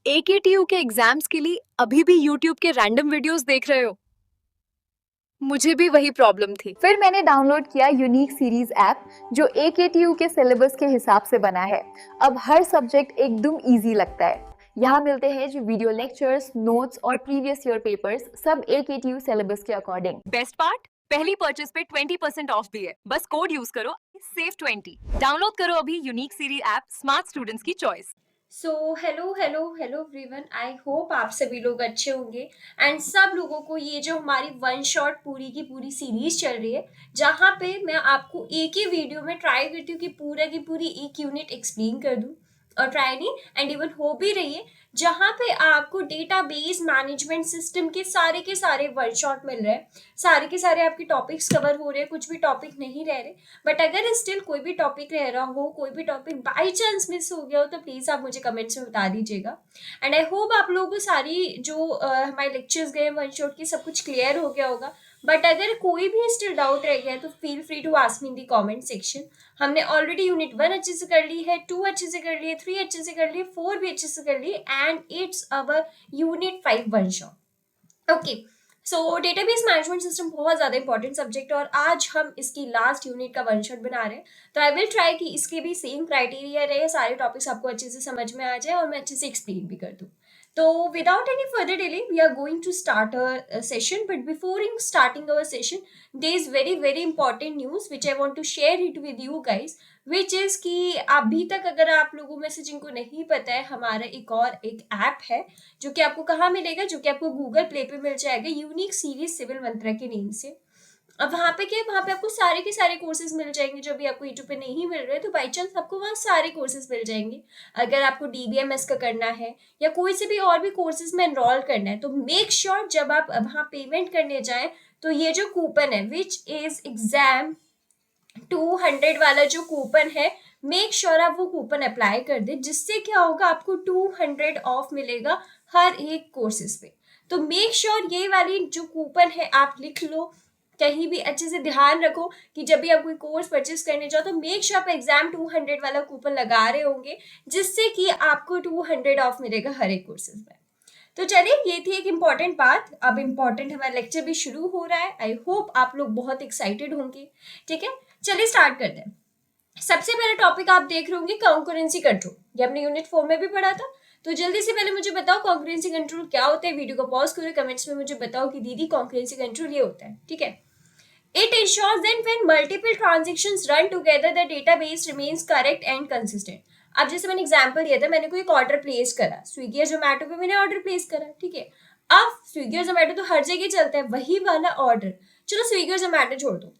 AKTU के exams के लिए अभी भी यूट्यूब के रैंडम वीडियोस देख रहे हो? मुझे भी वही प्रॉब्लम थी। फिर मैंने डाउनलोड किया यूनिक सीरीज ऐप जो AKTU के सिलेबस के हिसाब से बना है। अब हर सब्जेक्ट एकदम इजी लगता है। यहाँ मिलते हैं जो वीडियो लेक्चर्स, नोट्स और प्रीवियस ईयर पेपर्स, सब AKTU सिलेबस के अकॉर्डिंग। बेस्ट पार्ट, पहली परचेज पे 20% ऑफ भी है। बस कोड यूज करो, सेव 20। डाउनलोड करो अभी unique series app, smart students की choice. Hello hello hello everyone, I hope आप सभी लोग अच्छे होंगे एंड सब लोगों को ये जो हमारी वन शॉट पूरी की पूरी सीरीज चल रही है, जहाँ पे मैं आपको एक ही वीडियो में ट्राई करती हूँ कि पूरा की पूरी एक यूनिट एक्सप्लेन कर दूँ, और ट्राई नहीं एंड इवन हो भी रही है, जहाँ पे आपको डेटाबेस मैनेजमेंट सिस्टम के सारे वन शॉट मिल रहे हैं। सारे के सारे आपके टॉपिक्स कवर हो रहे हैं, कुछ भी टॉपिक नहीं रह रहे। बट अगर स्टिल कोई भी टॉपिक रह रहा हो, कोई भी टॉपिक बाई चांस मिस हो गया हो, तो प्लीज़ आप मुझे कमेंट्स में बता दीजिएगा। एंड आई होप आप लोगों को सारी जो हमारे लेक्चर्स गए वन शॉट की सब कुछ क्लियर हो गया होगा। बट अगर कोई भी स्टिल डाउट रह गया है तो feel free to ask me in the comment section. हमने ऑलरेडी यूनिट 1 अच्छे से कर ली है, 2 अच्छे से कर ली है, 3 अच्छे से कर ली है, 4 भी अच्छे से कर ली है and it's our unit 5 one shot. Okay, so database management system बहुत ज़्यादा इंपॉर्टेंट सब्जेक्ट है और आज हम इसकी लास्ट यूनिट का वन शॉट बना रहे हैं। तो आई विल ट्राई कि इसके भी सेम क्राइटेरिया रहे, सारे टॉपिक्स आपको अच्छे से समझ में आ जाए और मैं अच्छे से एक्सप्लेन भी कर दूँ। So without any further delay, we are going to start our session. But before starting our session, there is very important news which I want to share it with you guys. Which is कि अभी तक अगर आप लोगों में से जिनको नहीं पता है, हमारा एक ऐप है जो कि आपको कहाँ मिलेगा, जो कि आपको गूगल प्ले पे मिल जाएगा, यूनिक सीरीज सिविल मंत्रा के नेम से। अब वहाँ पे क्या है, वहाँ पे आपको सारे के सारे कोर्सेज मिल जाएंगे जो अभी आपको यूट्यूब पे नहीं मिल रहे, तो बाई चांस आपको वहाँ सारे कोर्सेज मिल जाएंगे। अगर आपको DBMS का करना है या कोई से भी और भी कोर्सेज में एनरोल करना है, तो मेक श्योर जब आप वहाँ पेमेंट करने जाएं तो ये जो कूपन है विच इज एग्जाम 200 वाला जो कूपन है, मेक श्योर आप वो कूपन अप्लाई कर दे, जिससे क्या होगा, आपको 200 ऑफ मिलेगा हर एक कोर्सेज पे। तो मेक श्योर ये वाली जो कूपन है आप लिख लो, कहीं भी अच्छे से ध्यान रखो कि जब भी आप कोई कोर्स परचेज करने जाओ तो मेक श्योर आप एग्जाम 200 वाला कूपन लगा रहे होंगे, जिससे कि आपको 200 ऑफ मिलेगा हर एक कोर्सेज में। तो चलिए, ये थी एक इम्पॉर्टेंट बात। अब इम्पॉर्टेंट हमारा लेक्चर भी शुरू हो रहा है। आई होप आप लोग बहुत एक्साइटेड होंगे। ठीक है, चलिए स्टार्ट करते हैं। सबसे पहला टॉपिक आप देख रहे होंगे कॉन्करेंसी कंट्रोल। ये हमने यूनिट 4 में भी पढ़ा था। तो जल्दी से पहले मुझे बताओ कॉन्करेंसी कंट्रोल क्या होता है। वीडियो को पॉज करो, कमेंट्स में मुझे बताओ कि दीदी कॉन्करेंसी कंट्रोल ये होता है। ठीक है, it ensures that when multiple transactions run together, the database remains correct and consistent. अब जैसे मैंने एग्जांपल दिया था, मैंने कोई एक ऑर्डर प्लेस करा स्विगी या जोमेटो पे, मैंने ऑर्डर प्लेस करा। ठीक है, अब स्विगी और जोमेटो तो हर जगह चलता है, वही वाला ऑर्डर, चलो स्विगी और जोमेटो छोड़ दो,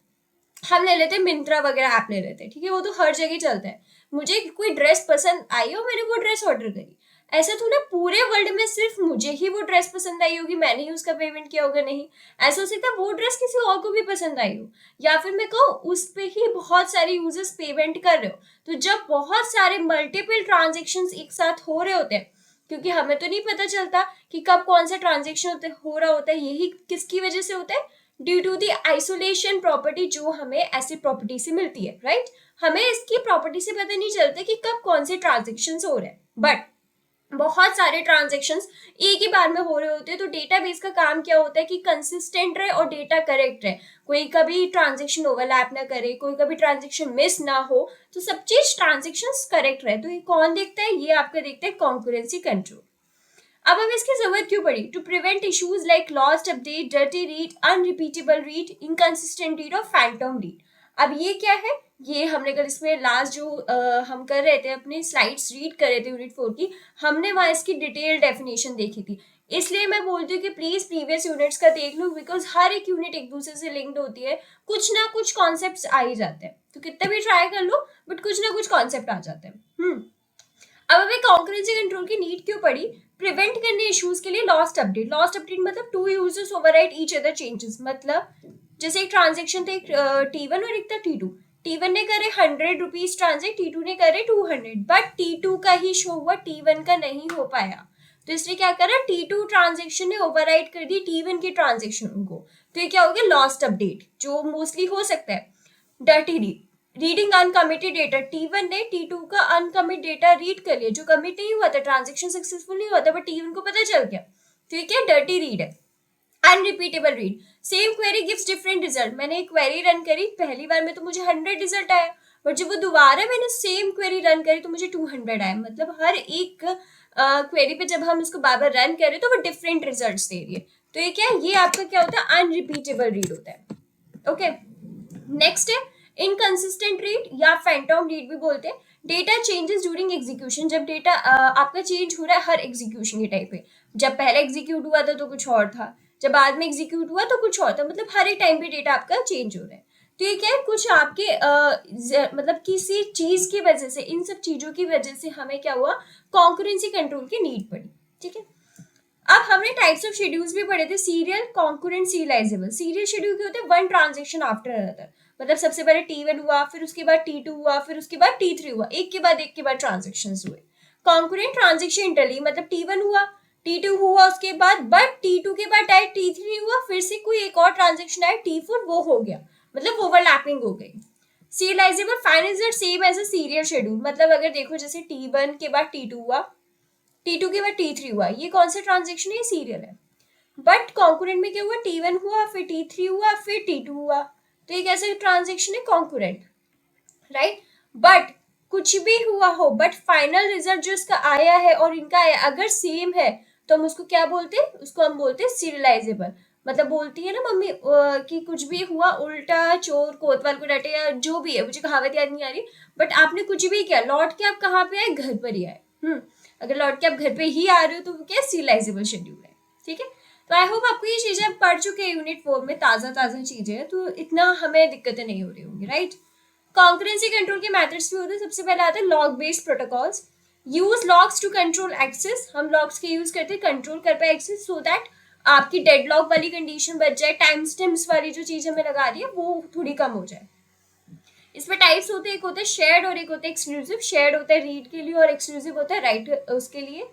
हम ले लेते हैं मिंत्रा वगैरह ऐप ले लेते हैं। ठीक है, वो तो हर जगह चलता है। मुझे कोई ड्रेस पसंद आई और मैंने वो ड्रेस ऑर्डर करी, ऐसा तो ना पूरे वर्ल्ड में सिर्फ मुझे ही वो ड्रेस पसंद आई होगी, मैंने ही उसका पेमेंट किया होगा, नहीं। ऐसा हो सकता है वो ड्रेस किसी और को भी पसंद आई हो, या फिर मैं कहूँ उस पे ही बहुत सारे यूजर्स पेमेंट कर रहे हो। तो जब बहुत सारे मल्टीपल ट्रांजेक्शन एक साथ हो रहे होते हैं, क्योंकि हमें तो नहीं पता चलता कि कब कौन सा ट्रांजेक्शन हो रहा होता है, यही किसकी वजह से होता है, due to the isolation property जो हमें ऐसी प्रॉपर्टी से मिलती है। राइट, हमें इसकी प्रॉपर्टी से पता नहीं चलता कि कब कौन से ट्रांजेक्शन हो रहे हैं, बट बहुत सारे ट्रांजेक्शंस एक ही बार में हो रहे होते हैं। तो डेटाबेस का काम क्या होता है कि कंसिस्टेंट रहे और डेटा करेक्ट रहे, कोई कभी ट्रांजेक्शन ओवरलैप ना करे, कोई कभी ट्रांजेक्शन मिस ना हो, तो सब चीज ट्रांजेक्शंस करेक्ट रहे। तो ये कौन देखता है, ये आपका देखता है कॉन्करेंसी कंट्रोल। अब हमें इसकी जरूरत क्यों पड़ी, to prevent issues like lost update, dirty read, unrepeatable read, inconsistent read और फैंटम रीड। अब ये क्या है, ये हमने कल इसमें लास्ट जो हम कर रहे थे, अपने स्लाइड्स रीड कर रहे थे यूनिट 4 की, हमने वहाँ इसकी डिटेल डेफिनेशन देखी थी। इसलिए मैं बोलती हूँ कि प्लीज प्रीवियस यूनिट्स का देख लो, बिकॉज हर एक यूनिट एक दूसरे से लिंक्ड होती है, कुछ ना कुछ कॉन्सेप्ट आ ही जाते हैं। तो कितना भी ट्राई कर लो, बट कुछ ना कुछ कॉन्सेप्ट आ जाते हैं। अब हमें कॉन्करेंसी कंट्रोल की नीड क्यों पड़ी, प्रिवेंट करने इश्यूज के लिए लॉस्ट अपडेट। लॉस्ट अपडेट मतलब two users overwrite each other changes. मतलब जैसे एक ट्रांजेक्शन थे, एक T1 और एक था T2। T1 ने करे 100 रुपीज ट्रांजेक्ट, T2 ने करे 200, बट T2 का ही शो हुआ, T1 का नहीं हो पाया। तो इसलिए क्या करा, T2 ट्रांजेक्शन ने ओवरराइट कर दी T1 की ट्रांजेक्शन को। तो ये क्या हो गया, लॉस्ट अपडेट, जो मोस्टली हो सकता है dirty read. Reading uncommitted data, T1 ने T2 का अनकमिट डेटा रीड कर लिया, जो कमिट नहीं हुआ था, ट्रांजेक्शन सक्सेसफुल नहीं हुआ था, बट T1 को पता चल गया, तो ये क्या डर्टी रीड है। Unrepeatable read, same query gives different result, मैंने एक क्वेरी रन करी, पहली बार में तो मुझे 100 रिजल्ट आया, बट जब वो दोबारा मैंने सेम क्वेरी रन करी तो मुझे 200 आया। मतलब हर एक क्वेरी पे जब हम इसको बार बार रन करें तो वो डिफरेंट रिजल्ट्स दे रही है। तो ये क्या है, ये आपका क्या होता है, अनरिपीटेबल रीड होता है। ओके, नेक्स्ट है इनकंसिस्टेंट रीड या फैंटम रीड भी बोलते हैं। डेटा चेंजेस ड्यूरिंग एग्जीक्यूशन, जब डेटा आपका चेंज हो रहा है हर एग्जीक्यूशन के टाइप पे, जब पहले एग्जीक्यूट हुआ था तो कुछ और था, जब बाद में एग्जीक्यूट हुआ तो कुछ और था, मतलब हर एक टाइम पे डेटा आपका चेंज हो रहा है। तो ये क्या है, कुछ आपके मतलब किसी चीज की वजह से, इन सब चीजों की वजह से हमें क्या हुआ, कॉन्करेंसी कंट्रोल की नीड पड़ी। ठीक है, अब हमने टाइप्स ऑफ शेड्यूल्स भी पढ़े थे, serial, concurrent, serialisable. Serial schedule क्या होते हैं, वन ट्रांजेक्शन आफ्टर अनदर, मतलब सबसे पहले T1 हुआ, फिर उसके बाद T2 हुआ, फिर उसके बाद T3 हुआ, एक के बाद ट्रांजेक्शन हुए। कॉन्करेंट ट्रांजेक्शन इंटरली, मतलब T1 हुआ, T2 हुआ उसके बाद, बट T2 के बाद डायरेक्ट T3 हुआ, फिर से कोई एक और ट्रांजेक्शन आया T4, वो हो गया, मतलब ओवरलैपिंग हो गई। Serializable, find result same as a serial schedule, मतलब अगर देखो जैसे T1 के बाद T2 हुआ, T2 के बाद T3 हुआ, ये कौन सा ट्रांजेक्शन है, सीरियल है। बट कॉन्करेंट में क्या हुआ, T1 हुआ, फिर T3 हुआ, फिर T2 हुआ, तो ये कैसा ट्रांजेक्शन है, कॉन्करेंट, राइट। बट कुछ भी हुआ हो, बट फाइनल रिजल्ट जो इसका आया है और इनका आया अगर सेम है, तो हम उसको क्या बोलते हैं, उसको हम बोलते हैं सीरियलाइजेबल। मतलब बोलती है ना मम्मी कि कुछ भी हुआ, उल्टा चोर कोतवाल को डांटे, या जो भी है, मुझे कहावत याद नहीं आ रही, बट आपने कुछ भी किया, लौट के आप कहाँ पे आए, घर पर ही आए। अगर लौट के आप घर पे ही आ रहे हो तो क्या सीरियलाइजेबल शेड्यूल है। ठीक है, तो आई होप आपको ये चीजें आप पढ़ चुके हैं यूनिट 4 में, ताजा चीजें हैं, तो इतना हमें दिक्कतें नहीं हो रही होंगी, राइट। कॉन्करेंसी कंट्रोल के मेथड्स भी होते हैं, सबसे पहले आता है lock based protocols. Use locks to control access, हम लॉग्स के यूज करते हैं कंट्रोल कर पाए एक्सेस, सो दैट आपकी डेडलॉक वाली कंडीशन बच जाए, टाइम स्टैम्प्स वाली जो चीज हमें लगा रही है वो थोड़ी कम हो जाए। इसमें टाइप्स होते हैं, एक होता है शेयर्ड और एक होता है एक्सक्लूसिव। शेयर्ड होता है रीड के लिए और एक्सक्लूसिव होता है राइट उसके लिए,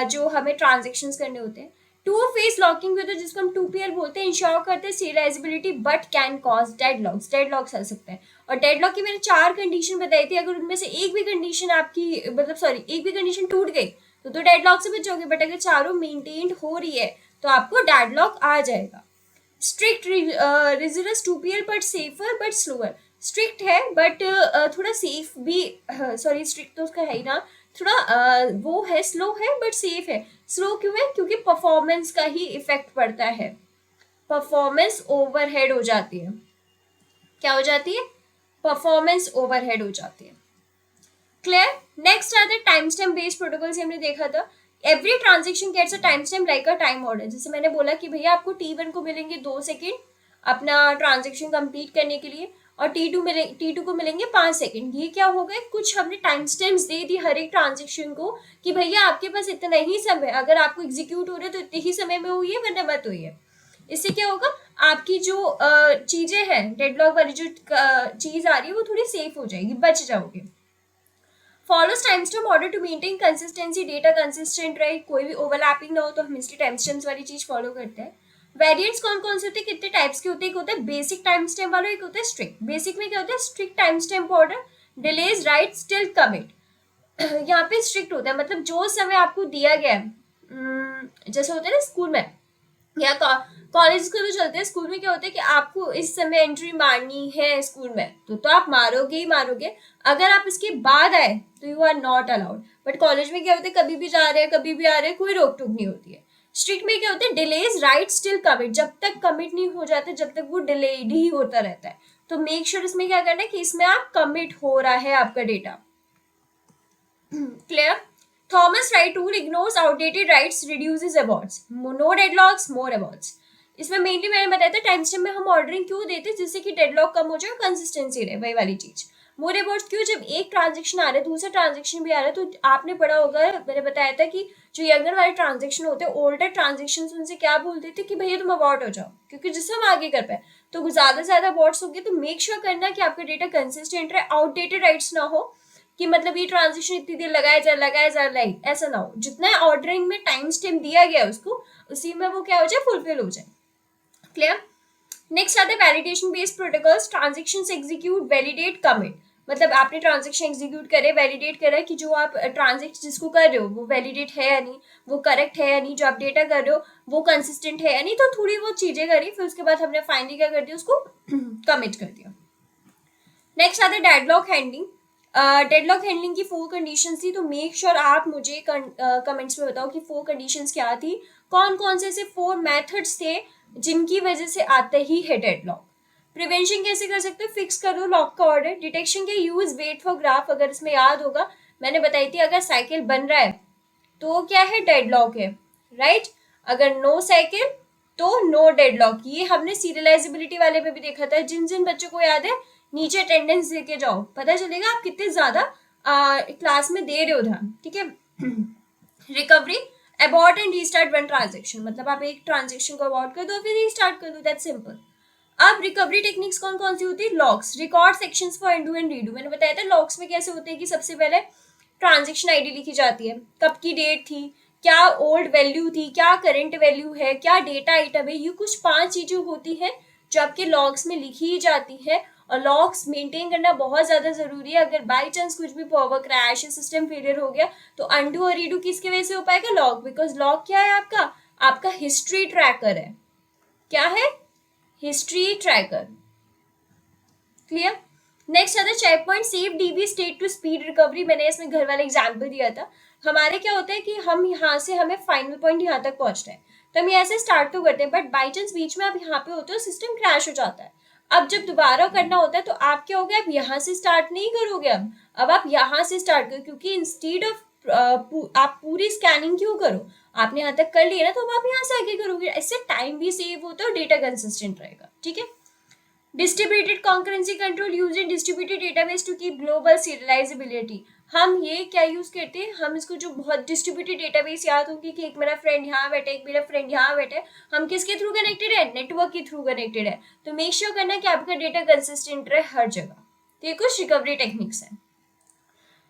जो हमें ट्रांजेक्शन्स करने होते हैं। टू फेज लॉकिंग भी होता है जिसको हम 2PL बोलते हैं, इंश्योर करते हैं serialisability but can cause deadlocks आ सकते हैं। और डेडलॉक की मैंने 4 कंडीशन बताई थी, अगर उनमें से एक भी कंडीशन आपकी मतलब एक भी कंडीशन टूट गई तो डेडलॉक से बचोगे, बट अगर चारों मेंटेन्ड हो रही है तो आपको डेडलॉक आ जाएगा। Strict result 2PL but safer but slower, strict है बट थोड़ा सेफ भी, सॉरी स्ट्रिक्ट तो उसका है ही ना, थोड़ा वो है, स्लो है बट सेफ है। स्लो क्यों है, क्योंकि परफॉर्मेंस का ही इफेक्ट पड़ता है, परफॉर्मेंस ओवरहेड हो जाती है। क्या हो जाती है, परफॉर्मेंस ओवरहेड हो जाती है। क्लियर। नेक्स्ट आता है टाइम स्टैम्प बेस्ड प्रोटोकॉल, से हमने देखा था every transaction gets a time stamp like a time order. जैसे मैंने बोला कि भैया आपको T1 को मिलेंगे 2 सेकेंड अपना ट्रांजेक्शन कंप्लीट करने के लिए, और T2 को मिलेंगे 5 सेकेंड। ये क्या हो गए, कुछ हमने टाइम स्टैम्प्स दे दी हर एक ट्रांजेक्शन को कि भैया आपके पास इतना ही समय, अगर आपको एग्जीक्यूट हो रहा है तो इतने ही समय में हुई है वरना मत हुई है। इससे क्या होगा, आपकी जो चीजें हैं, डेडलॉक वाली जो चीज आ रही है वो थोड़ी सेफ हो जाएगी, बच जाओगे। Follows time stamp order to maintain consistency, data consistent रहे, कोई भी ओवरलैपिंग ना हो, तो हम इसलिए टाइम स्टैम्प्स वाली चीज फॉलो करते हैं। वेरिएंट्स कौन कौन से होते हैं, कितने टाइप्स के होते हैं, एक होता है बेसिक टाइम स्टैम्प वाला, एक होता है स्ट्रिक्ट। बेसिक में क्या होता है, strict time stamp order, delays right still commit. यहाँ पे स्ट्रिक्ट होता है, मतलब जो समय आपको दिया गया है, जैसे होता है ना स्कूल में या कॉलेज को तो चलते हैं, स्कूल में क्या होता है कि आपको इस समय एंट्री मारनी है स्कूल में, तो आप मारोगे ही मारोगे। अगर आप इसके बाद आए तो you are not allowed. But college में क्या होता है, कभी भी जा रहे हैं कभी भी आ रहे हैं, कोई रोक टोक नहीं होती है। स्ट्रिक्ट में क्या होता है, डिलेज राइट स्टिल कमिट, जब तक कमिट नहीं हो जाते जब तक वो डिलेड ही होता रहता है। तो मेक श्योर इसमें क्या करना है कि इसमें आप कमिट हो रहा है आपका data. Clear. Thomas write rule ignores outdated writes, reduces aborts, no deadlocks more aborts. इसमें मेनली मैंने बताया था टाइम स्टैम्प में हम ऑर्डरिंग क्यों देते हैं, जिससे कि डेडलॉक कम हो जाए, कंसिस्टेंसी रहे, वही वाली चीज। मोर अबॉर्ट्स क्यों, जब एक ट्रांजेक्शन आ रहा है दूसरा ट्रांजेक्शन भी आ रहा है, तो आपने पढ़ा होगा, मैंने बताया था कि जो यंगर वाले ट्रांजेक्शन होते हैं, ओल्डर ट्रांजेक्शन, उनसे क्या बोलते थे कि भैया तुम अबॉर्ट हो जाओ, क्योंकि जिससे हम आगे कर पाए। तो ज्यादा से ज्यादा अबॉर्ट्स हो गए, तो मेक श्योर करना कि आपका डेटा कंसिस्टेंट रहे, आउटडेटेड राइट्स ना हो कि मतलब ये ट्रांजेक्शन इतनी देर लगाया जा लाइक ऐसा ना हो। जितना ऑर्डरिंग में टाइम स्टैम्प दिया गया उसको, उसी में वो क्या हो जाए, फुलफिल हो जाए। क्लियर। नेक्स्ट आता है validation based protocols, transactions execute, validate, commit. मतलब आपने ट्रांजेक्शन एग्जीक्यूट करे, वैलिडेट करा कि जो आप ट्रांजेक्ट जिसको कर रहे हो वो वैलिडेट है या नहीं, वो करेक्ट है या नहीं, जो आप डेटा कर रहे हो वो कंसिस्टेंट है या नहीं, तो थोड़ी बहुत चीजें करी, फिर उसके बाद हमने फाइनली क्या कर दिया, उसको कमिट कर दिया। नेक्स्ट आता है डेडलॉक हैंडलिंग। डेडलॉक हैंडलिंग की 4 कंडीशन थी, तो मेक श्योर आप मुझे कमेंट्स में बताओ कि 4 कंडीशंस क्या थी, कौन कौन से ऐसे 4 मेथड्स थे जिनकी वजह से आता ही है डेडलॉक। प्रिवेंशन कैसे कर सकते हो, फिक्स करो लॉक का ऑर्डर। डिटेक्शन के यूज वेट फॉर ग्राफ, अगर इसमें याद होगा मैंने बताई थी अगर साइकिल बन रहा है तो क्या है, डेडलॉक है, राइट। अगर नो साइकिल तो नो डेडलॉक। ये हमने सीरियलाइजेबिलिटी वाले में भी देखा था। जिन जिन बच्चों को याद है नीचे अटेंडेंस देके जाओ, पता चलेगा आप कितने ज्यादा क्लास में दे रहे हो ध्यान, ठीक है। Recovery, abort and restart one transaction, मतलब आप एक ट्रांजेक्शन को अबॉर्ट कर दो फिर रीस्टार्ट कर दो, दैट्स सिंपल। अब रिकवरी टेक्निक्स कौन कौन सी होती है, locks, record sections for undo and redo. मैंने बताया था लॉक्स में कैसे होते हैं कि सबसे पहले ट्रांजेक्शन आईडी लिखी जाती है, कब की डेट थी, क्या ओल्ड वैल्यू थी, क्या करंट वैल्यू है, क्या डेटा आइटम है, ये कुछ 5 चीजें होती हैं जो आपके लॉग्स में लिखी जाती है। और लॉग्स मेंटेन करना बहुत ज्यादा जरूरी है। अगर बाई चांस कुछ भी पावर क्रैश, सिस्टम फेलियर हो गया तो अनडू और रीडू किसकी वजह से हो पाएगा, लॉग, बिकॉज लॉग क्या है आपका, आपका हिस्ट्री ट्रैकर है। क्या है, हिस्ट्री ट्रैकर, क्लियर। नेक्स्ट आता है checkpoint, save DB state to speed recovery. मैंने इसमें घर वाला एग्जाम्पल दिया था। हमारे क्या होता है कि हम यहाँ से हमें फाइनल पॉइंट यहाँ तक पहुंचना है, तो हम यहाँ से स्टार्ट तो करते हैं, बट बाई चांस बीच में आप यहाँ पे होते हो सिस्टम क्रैश हो जाता है। अब जब दोबारा करना होता है तो आप क्या हो गया, आप यहाँ से स्टार्ट नहीं करोगे, अब आप यहाँ से स्टार्ट करो, क्योंकि इंस्टीड ऑफ आप पूरी स्कैनिंग क्यों करो, आपने यहाँ तक कर लिया ना, तो अब आप यहाँ से आगे करोगे। इससे टाइम भी सेव होता है और डेटा कंसिस्टेंट रहेगा, ठीक है। Distributed concurrency control, use in distributed database to keep global serializability. हम ये क्या यूज करते हैं, हम इसको जो बहुत डिस्ट्रीब्यूटेड डेटाबेस याद होगी कि एक मेरा फ्रेंड यहाँ बैठा है, एक मेरा फ्रेंड यहाँ बैठा है, हम किसके थ्रू कनेक्टेड है, नेटवर्क के थ्रू कनेक्टेड है, तो मेक श्योर करना कि आपका डेटा कंसिस्टेंट रहे हर जगह। तो ये कुछ रिकवरी टेक्निक्स है।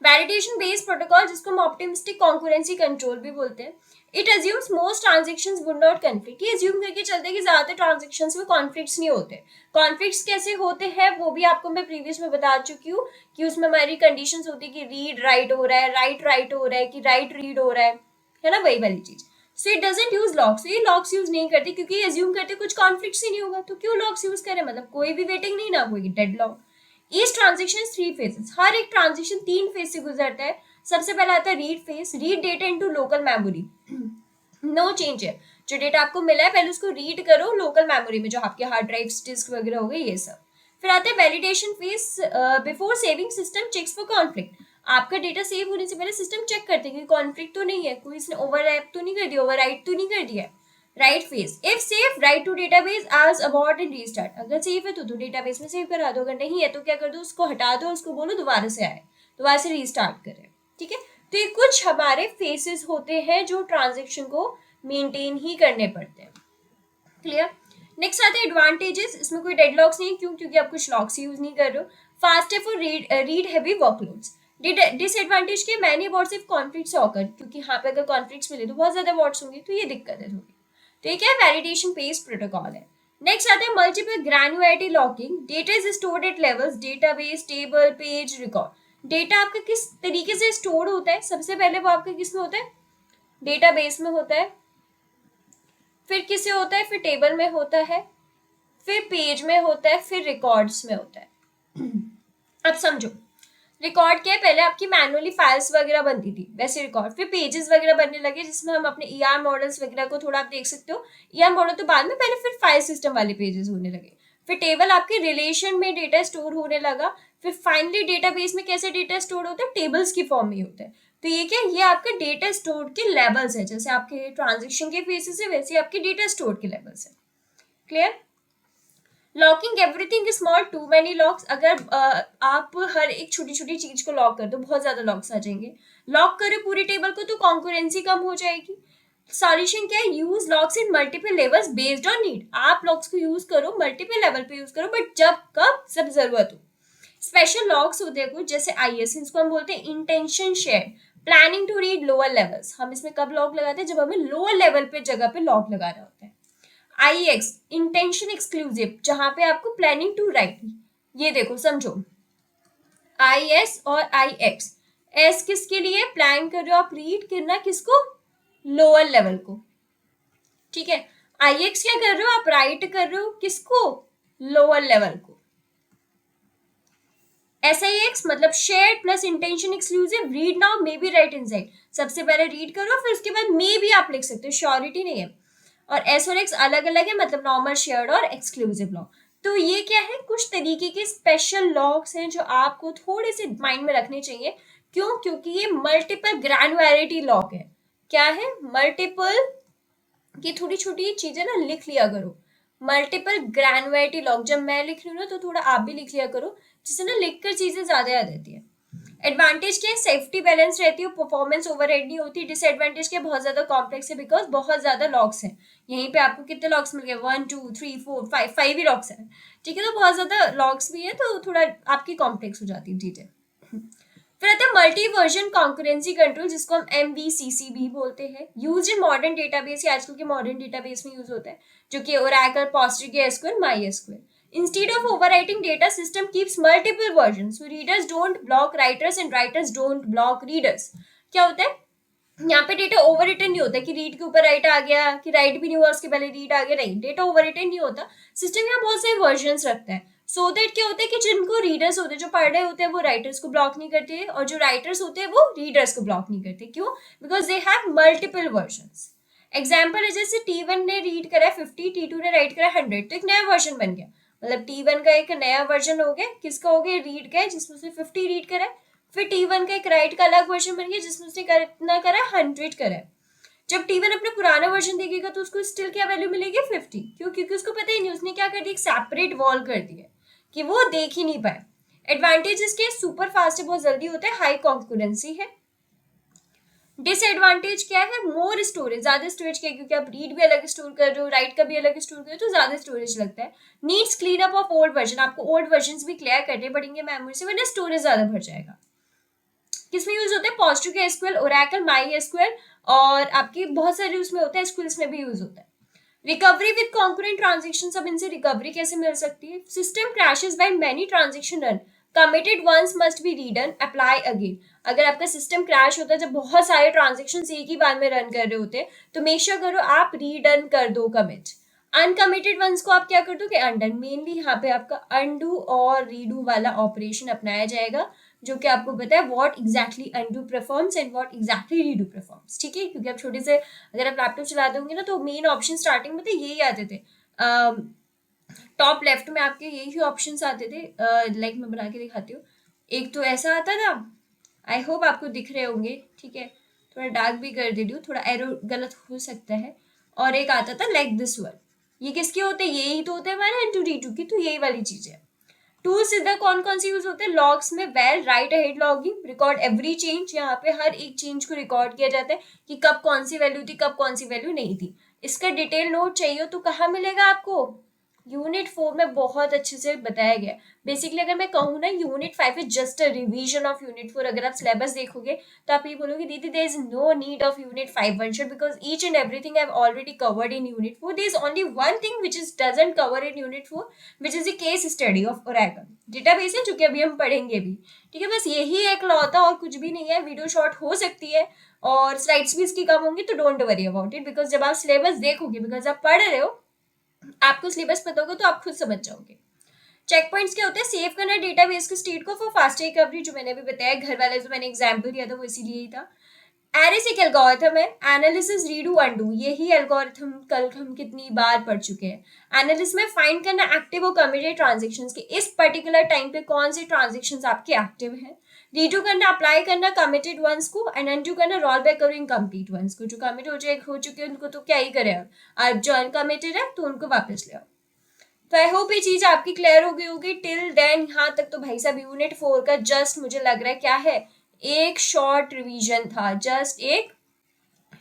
वैलिडेशन बेस्ड प्रोटोकॉल, जिसको हम ऑप्टिमिस्टिक कॉन्करेंसी कंट्रोल भी बोलते हैं, it assumes most transactions would not conflict. ये अज्यूम करके चलते हैं कि ज्यादातर ट्रांजेक्शंस में कॉन्फ्लिक्ट्स नहीं होते। कॉन्फ्लिक्ट्स कैसे होते हैं वो भी आपको मैं प्रीवियस में बता चुकी हूँ कि उसमें हमारी कंडीशंस होती है कि रीड राइट हो रहा है, राइट राइट हो रहा है, कि राइट रीड हो रहा है ना, वही वाली चीज। So it doesn't use locks, ये लॉक्स यूज नहीं करते क्योंकि ये अज्यूम करते कुछ कॉन्फ्लिक्ट्स ही नहीं होगा, तो क्यों लॉक्स यूज करें, मतलब कोई भी वेटिंग नहीं ना, कोई डेडलॉक। ईच ट्रांजेक्शन 3 फेजेस, हर एक ट्रांजेक्शन 3 फेज से गुजरता है। सबसे पहला आता है read phase, read data into local memory, no change है, जो डेटा आपको मिला है पहले उसको रीड करो लोकल मेमोरी में, जो आपके हार्ड ड्राइव डिस्क वगैरह हो गए ये सब। फिर आता है validation phase, before saving system checks for conflict. आपका डेटा सेव होने से पहले सिस्टम चेक करते हैं कि कॉन्फ्लिक्ट तो नहीं है, कोई इसने ओवरलैप तो नहीं कर दिया, ओवरराइट तो नहीं कर दिया। Write phase, if safe write to database else abort and restart. अगर सेफ है तो डेटाबेस में सेव करा दो, अगर नहीं है तो क्या कर दो, उसको हटा दो, उसको बोलो दोबारा से आए, दोबारा से रीस्टार्ट करें, ठीक है। तो ये कुछ हमारे फेसेस होते हैं जो ट्रांजेक्शन को मेंटेन ही करने पड़ते हैं, क्लियर। नेक्स्ट आते हैं एडवांटेजेस, इसमें कोई डेडलॉक्स नहीं, क्यों, क्योंकि आप कुछ लॉक्स यूज नहीं कर रहे हो। फास्ट है for read heavy workloads. Disadvantage के many about if conflicts occur, क्योंकि यहाँ पे अगर कॉन्फ्लिक्ट्स मिले तो बहुत ज्यादा अबाउट्स होंगे, तो ये दिक्कत है थोड़ी। तो ये क्या है, वैलिडेशन बेस्ड प्रोटोकॉल है। नेक्स्ट आता है multiple granularity locking, data is stored at levels, database, table, page, record. Data आपका किस तरीके से स्टोर होता है, सबसे पहले वो आपका किस में होता है, डेटाबेस में होता है, फिर किससे होता है, फिर टेबल में होता है, फिर पेज में होता है, फिर रिकॉर्ड्स में होता है। अब समझो रिकॉर्ड क्या है, पहले आपकी मैनुअली फाइल्स वगैरह बनती थी वैसे रिकॉर्ड, फिर पेजेस वगैरह बनने लगे जिसमें हम अपने ईआर मॉडल्स वगैरह को थोड़ा आप देख सकते हो, ईआर मॉडल तो बाद में, पहले फिर फाइल सिस्टम वाले पेजेस होने लगे, फिर टेबल आपके रिलेशन में डेटा स्टोर होने लगा, फिर फाइनली डेटाबेस में कैसे डेटा स्टोर होता है, टेबल्स की फॉर्म में होता है। तो ये क्या, ये आपका डेटा स्टोर के लेवल्स है, जैसे आपके ट्रांजेक्शन के फेसेस है वैसे आपके डेटा स्टोर के लेवल्स है, clear. Locking everything small, too many locks, अगर आप हर एक छोटी छोटी चीज को लॉक कर दो बहुत ज्यादा लॉक्स आ जाएंगे। लॉक करो पूरी टेबल को तो कॉन्करेंसी कम हो जाएगी। सॉल्यूशन क्या है, use locks in multiple levels based on need. आप लॉक्स को यूज करो मल्टीपल लेवल पे यूज करो, बट जब कब जब जरूरत हो। स्पेशल लॉक्स होते हैं कुछ, जैसे आईएस, इसको हम बोलते हैं intention share, planning to read lower levels. हम इसमें कब लॉक लगाते हैं, जब हमें लोअर लेवल पे जगह पे लॉक लगाना होता है। IX इंटेंशन एक्सक्लूसिव, जहां पे आपको प्लानिंग टू राइट, ये देखो समझो, IS और IX, S किसके लिए प्लान कर रहे हो आप रीड करना, किसको, लोअर लेवल को, ठीक है। IX क्या कर रहे हो आप, राइट कर रहे हो किसको, लोअर लेवल को। SIX मतलब shared plus intention exclusive, read now may be right inside, सबसे पहले रीड करो फिर उसके बाद मे भी आप लिख सकते हो, श्योरिटी नहीं है। और S और X अलग अलग है, मतलब नॉर्मल, शेयर्ड और एक्सक्लूसिव लॉ। तो ये क्या है, कुछ तरीके के स्पेशल लॉस हैं जो आपको थोड़े से माइंड में रखने चाहिए। क्यों, क्योंकि ये मल्टीपल ग्रैनुलरिटी लॉक है। क्या है, मल्टीपल, ये थोड़ी छोटी चीजें ना लिख लिया करो, मल्टीपल ग्रैनुलरिटी लॉक, जब मैं लिख रही हूँ ना तो थोड़ा आप भी लिख लिया करो, जिससे ना लिखकर चीजें ज्यादा याद रहती है। एडवांटेज क्या है, सेफ्टी बैलेंस रहती है, परफॉर्मेंस ओवरहेड नहीं होती। डिसएडवांटेज क्या, बहुत ज्यादा कॉम्प्लेक्स है बिकॉज बहुत ज्यादा लॉक्स हैं। यहीं पे आपको कितने लॉक्स मिल गए, 1 2 3 4 5, 5 ही लॉक्स हैं, ठीक है। तो बहुत ज्यादा लॉक्स भी है तो थोड़ा आपकी कॉम्प्लेक्स हो जाती है चीजें। फिर आता है मल्टी वर्जन कॉन्करेंसी कंट्रोल, जिसको हम MVCC भी बोलते हैं, यूज इन मॉडर्न डेटाबेस, आजकल के मॉडर्न डेटाबेस में यूज होता है, जो कि Oracle, PostgreSQL, MySQL। Instead of overwriting data, system keeps multiple versions, so readers don't block writers and writers don't block readers। क्या होता है, यहाँ पे डेटा ओवर रिटन नहीं होता कि रीड के ऊपर राइट आ गया, कि राइट भी नहीं हुआ उसके पहले रीड आ गया, नहीं, डेटा ओवर रिटन नहीं होता। सिस्टम यहाँ बहुत सारे वर्जन रखता है, सो दैट क्या होता है कि जिनको रीडर्स होते हैं, जो पढ़ रहे होते हैं, वो राइटर्स को ब्लॉक नहीं करते, और जो राइटर्स होते हैं वो रीडर्स को ब्लॉक नहीं करते। क्यों, because they have multiple version. Example है, जैसे T1 ने रीड करा 50, T2 ने राइट करा 100, तो एक नया वर्जन बन गया, मतलब T1 का एक नया वर्जन हो गया, किसका हो गया, रीड का, जिसमें उसने 50 रीड करा है। फिर T1 का एक राइट का अलग वर्जन बन गया, जिसमें उसने कितना करा, 100 करा है। जब T1 अपना पुराना वर्जन देखेगा तो उसको स्टिल क्या वैल्यू मिलेगी, 50। क्यों, क्योंकि उसको पता ही नहीं, उसने क्या कर दिया, एक सेपरेट वॉल कर दिया कि वो देख ही नहीं पाए। एडवांटेजेस के, सुपर फास्ट है, बहुत जल्दी होता है, हाई कॉन्करेंसी है। डिसएडवांटेज क्या है, मोर स्टोरेज, ज्यादा स्टोरेज क्या है, क्योंकि आप रीड भी अलग स्टोर कर रहे हो, राइट का भी अलग स्टोर कर रहे हो, तो ज्यादा स्टोरेज लगता है। Needs clean up of old version, आपको ओल्ड वर्जन भी क्लियर करने पड़ेंगे मेमोरी से, वरना स्टोरेज ज्यादा भर जाएगा। किसमें यूज होता है, PostgreSQL, Oracle, MySQL, और आपकी बहुत सारे उसमें होता है, SQL में भी यूज होता है। रिकवरी विद कॉन्करेंट ट्रांजेक्शन, अब इनसे रिकवरी कैसे मिल सकती है, system crashes when many transaction run, committed ones must be redone, apply again. अगर आपका सिस्टम क्रैश होता है जब बहुत सारे ट्रांजेक्शन एक ही बार में रन कर रहे होते हैं, तो मेक श्योर करो आप रीडन कर दो कमिट। अनकमिटेड वंस को आप क्या कर दो कि अनडन, मेनली यहाँ पे आपका अनडू और रीडू वाला ऑपरेशन अपनाया जाएगा, जो कि आपको पता है what exactly undo performs and what exactly redo performs, ठीक है। क्योंकि आप छोटे से अगर आप लैपटॉप चलाते होंगे ना, तो मेन ऑप्शन स्टार्टिंग में तो यही आते थे, टॉप लेफ्ट में आपके यही ऑप्शंस आते थे, लाइक मैं बना के दिखाती हूँ। एक तो ऐसा आता था, आई होप आपको दिख रहे होंगे, ठीक है, थोड़ा डार्क भी कर दे रही हूँ, थोड़ा एरो गलत हो सकता है। और एक आता था लाइक दिस वन, ये किसके होते हैं, यही तो होते हैं हमारे N2D2 की, तो यही वाली चीज है। टूल्स इधर कौन से यूज होते हैं, लॉग्स में well right ahead logging, record every change, यहाँ पे हर एक चेंज को रिकॉर्ड किया जाता है कि कब कौन सी वैल्यू थी, कब कौन सी वैल्यू नहीं थी। इसका डिटेल नोट चाहिए तो कहाँ मिलेगा आपको, यूनिट 4 में बहुत अच्छे से बताया गया। बेसिकली अगर मैं कहूँ ना, unit 5 is just a revision of unit 4। अगर आप सिलेबस देखोगे तो आप ये बोलोगे दीदी there is no need of unit 5 one shot, because each and everything I have already covered in unit 4। There is only one thing which is doesn't cover in unit 4, which is the case study of Oracle database है, जो कि अभी हम पढ़ेंगे भी, ठीक है। बस यही एक लॉ था और कुछ भी नहीं है। वीडियो शॉर्ट हो सकती है और स्लाइड्स भी इसकी कम होंगी, तो don't worry about it, because जब आप सिलेबस देखोगे, बिकॉज आप पढ़ रहे हो, आपको सिलेबस पता होगा तो आप खुद समझ जाओगे। चेक पॉइंट्स क्या होते हैं, सेव करना डेटाबेस के स्टेट को फॉर फास्टर रिकवरी, जो मैंने अभी बताया, घर वाले जो मैंने एग्जांपल दिया था वो इसीलिए ही था। एरिस एक एल्गोरिथम है, एनालिसिस, रीडू, अनडू, यही एल्गोरिथम कल हम कितनी बार पढ़ चुके हैं। एनालिसिस में फाइंड करना एक्टिव और कमिटेड ट्रांजेक्शंस के इस पर्टिकुलर टाइम पे कौन से ट्रांजेक्शंस आपके एक्टिव हैं। रीडू करना, अप्लाई करना कमिटेड वंस को, एंड अनडू करना, रोल बैक करो इनकम्प्लीट वंस को। जो कमिट हो चुके हैं उनको तो क्या ही करें, अब जो अनकमिटेड है तो उनको वापस ले आओ। तो आई होप ये चीज आपकी क्लियर हो गई होगी। टिल देन यहाँ तक तो भाई साहब यूनिट 4 का जस्ट मुझे लग रहा है क्या है, एक शॉर्ट रिवीजन था, जस्ट एक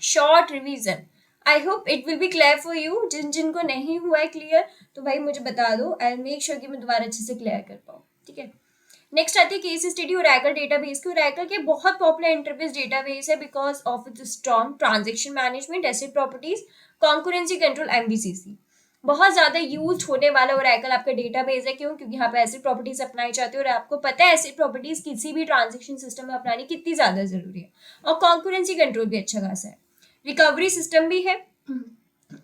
short revision. I hope it will be clear for you. जिनको नहीं हुआ है क्लियर तो भाई मुझे बता दो, आई विल मेक श्योर कि मैं दोबारा अच्छे से क्लियर कर पाऊँ, ठीक है। नेक्स्ट आती है केस स्टडी ओरेकल डेटाबेस की। ओरेकल के बहुत पॉपुलर इंटरफेस डेटाबेस है because of its strong transaction management, acid properties, concurrency control, MVCC। बहुत ज्यादा यूज होने वाला ओरेकल आपका डेटाबेस है। क्यों? क्योंकि यहाँ पे एसिड प्रॉपर्टीज अपनाई जाती है और आपको पता है एसिड प्रॉपर्टीज किसी भी ट्रांजेक्शन सिस्टम में अपनानी कितनी ज्यादा जरूरी है। और कॉन्करेंसी कंट्रोल भी अच्छा खासा है, रिकवरी सिस्टम भी है।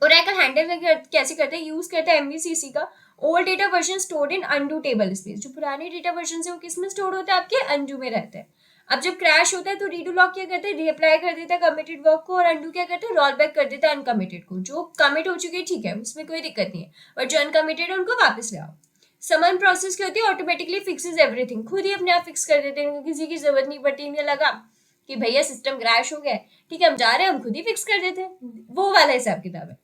ओरेकल हैंडल कैसे करते हैं? यूज करते हैं एमवीसीसी का, old data version stored in undo table space. जो पुराने डेटा वर्जन है वो किस में स्टोर होता है? आपके अनडू में रहता है। अब जब क्रैश होता है तो रीडू लॉक क्या करते हैं? रीअप्लाई कर देता है कमिटेड वर्क को, और अनडू क्या करते हैं? रोल बैक कर देता है अनकमिटेड को। जो कमिट हो चुकी है ठीक है, उसमें कोई दिक्कत नहीं है, और जो अनकमिटेड है उनको वापस ले आओ। समन प्रोसेस क्या होती है? ऑटोमेटिकली फिक्सेस एवरीथिंग, खुद ही अपने आप फिक्स कर देते हैं, किसी की जरूरत नहीं पड़ती। इन्हें लगा कि भैया सिस्टम क्रैश हो गया है, ठीक है हम जा रहे हैं, हम खुद ही फिक्स कर देते हैं। वो वाला हिसाब किताब है।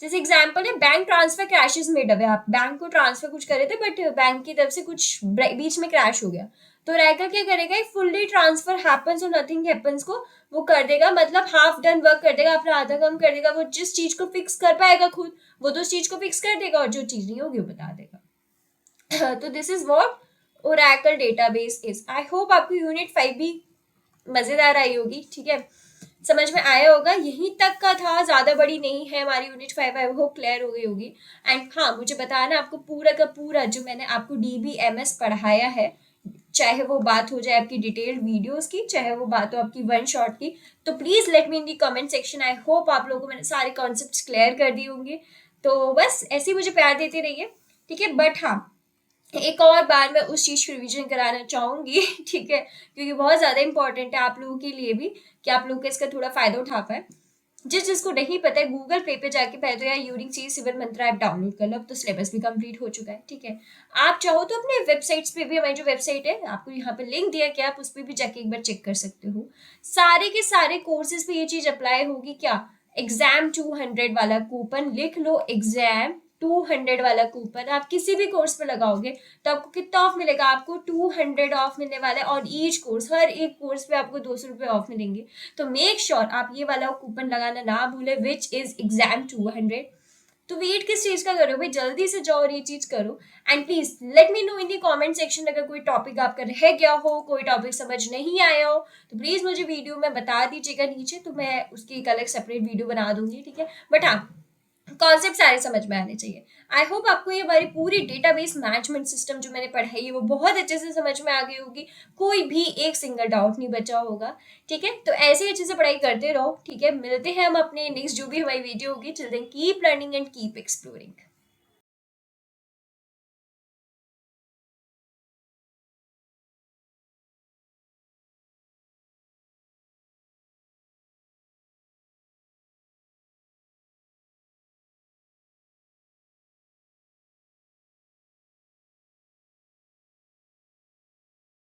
जैसे एग्जाम्पल है bank transfer crashes made away. आप बैंक को ट्रांसफर कुछ करे थे बट बैंक की तरफ से कुछ बीच में क्रैश हो गया, तो रैकर क्या करेगा? फुल्ली ट्रांसफर हैपेंस और नथिंग हैपेंस को वो कर देगा, मतलब हाफ डन वर्क कर देगा, अपना आधा काम कर देगा। वो जिस चीज को फिक्स कर पाएगा खुद, वो तो उस चीज को फिक्स कर देगा, और जो चीज नहीं होगी वो बता देगा। तो this is what Oracle database is. I hope आपको यूनिट 5 भी मजेदार आई होगी, ठीक है, समझ में आया होगा। यहीं तक का था, ज्यादा बड़ी नहीं है हमारी यूनिट 5। आई होप क्लियर हो गई होगी। एंड हाँ, मुझे बताना आपको पूरा का पूरा जो मैंने आपको डीबीएमएस पढ़ाया है, चाहे वो बात हो जाए आपकी डिटेल्ड वीडियोस की, चाहे वो बात हो आपकी वन शॉट की, तो please let me in the comment section. I hope आप लोगों को मैंने सारे कॉन्सेप्ट्स क्लियर कर दिए होंगे। तो बस ऐसे ही मुझे प्यार देते रहिए, ठीक है। बट हाँ, एक और बार मैं उस चीज की रिवीजन कराना चाहूंगी, ठीक है, क्योंकि बहुत ज्यादा इंपॉर्टेंट है आप लोगों के लिए भी, कि आप लोग इसका थोड़ा फायदा उठा पाए। जिसको नहीं पता है, गूगल पे जाके पहले तो यार यूनिक सी सिविल मंत्रा ऐप डाउनलोड कर लो। अब तो सिलेबस भी कंप्लीट हो चुका है, ठीक है। आप चाहो तो अपने वेबसाइट्स पे भी, हमारी जो वेबसाइट है आपको यहाँ पे लिंक दिया गया, आप उस पर भी जाके एक बार चेक कर सकते हो। सारे के सारे कोर्सेज पे ये चीज अप्लाई होगी। क्या? एग्जाम 200 वाला कूपन लिख लो, एग्जाम 200 वाला कूपन आप किसी भी कोर्स पे लगाओगे तो आपको कितना ऑफ मिलेगा? आपको 200 ऑफ मिलने वाला है। और ईच कोर्स, हर एक कोर्स पे आपको 200 रुपये ऑफ मिलेंगे। तो मेक श्योर आप ये वाला कूपन लगाना ना भूले, विच इज एग्जाम 200। तो वेट किस चीज का करो भाई, जल्दी से जाओ और ये चीज करो। And please let me know in the comment section, अगर कोई टॉपिक आपका रह गया हो, कोई टॉपिक समझ नहीं आया हो, तो प्लीज मुझे वीडियो में बता दीजिएगा नीचे, तो मैं उसकी एक अलग सेपरेट वीडियो बना दूंगी, ठीक है। बट हाँ, कॉन्सेप्ट सारे समझ में आने चाहिए। आई होप आपको ये हमारी पूरी डेटाबेस मैनेजमेंट सिस्टम जो मैंने पढ़ाई है वो बहुत अच्छे से समझ में आ गई होगी, कोई भी एक सिंगल डाउट नहीं बचा होगा, ठीक है। तो ऐसे ही अच्छे से पढ़ाई करते रहो, ठीक है। मिलते हैं हम अपने नेक्स्ट जो भी हमारी वीडियो होगी। Till then keep learning and keep exploring.